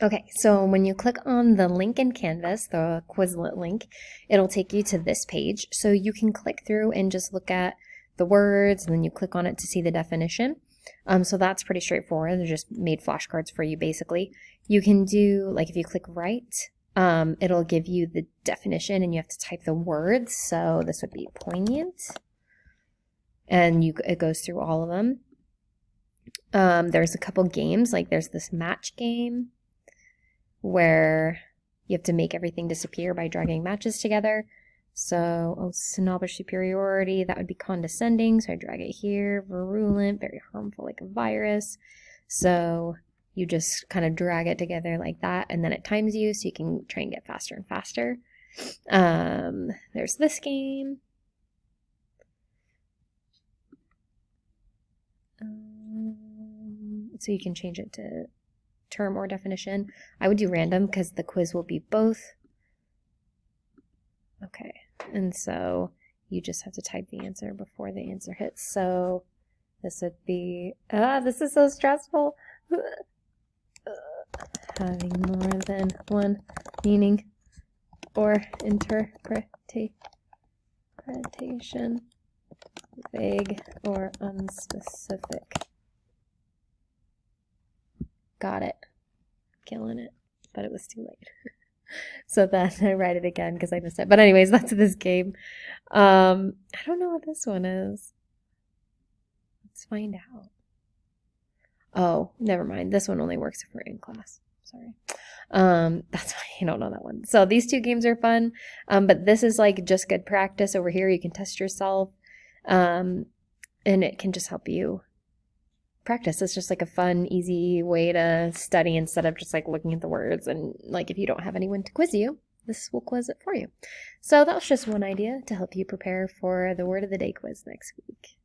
Okay, so when you click on the link in Canvas, the Quizlet link, it'll take you to this page. So you can click through and just look at the words, and then you click on it to see the definition. So that's pretty straightforward. They're just made flashcards for you, basically. You can do, like if you click right, it'll give you the definition, and you have to type the words. So this would be poignant, and it goes through all of them. There's a couple games, like there's this match game, where you have to make everything disappear by dragging matches together. So, snobbish superiority, that would be condescending. So I drag it here. Virulent, very harmful, like a virus. So you just kind of drag it together like that, and then it times you so you can try and get faster and faster. There's this game. So you can change it to term or definition. I would do random because the quiz will be both. Okay, and so you just have to type the answer before the answer hits. So this would be, this is so stressful. Having more than one meaning or interpretation, vague or unspecific. Got it. Killing it. But it was too late. So then I write it again because I missed it. But anyways, that's this game. I don't know what this one is. Let's find out. Oh, never mind. This one only works if we're in class. Sorry. That's why I don't know that one. So these two games are fun. But this is like just good practice. Over here you can test yourself. And it can just help you practice. It's just like a fun, easy way to study instead of just like looking at the words. And like if you don't have anyone to quiz you, this will quiz it for you. So that was just one idea to help you prepare for the Word of the Day quiz next week.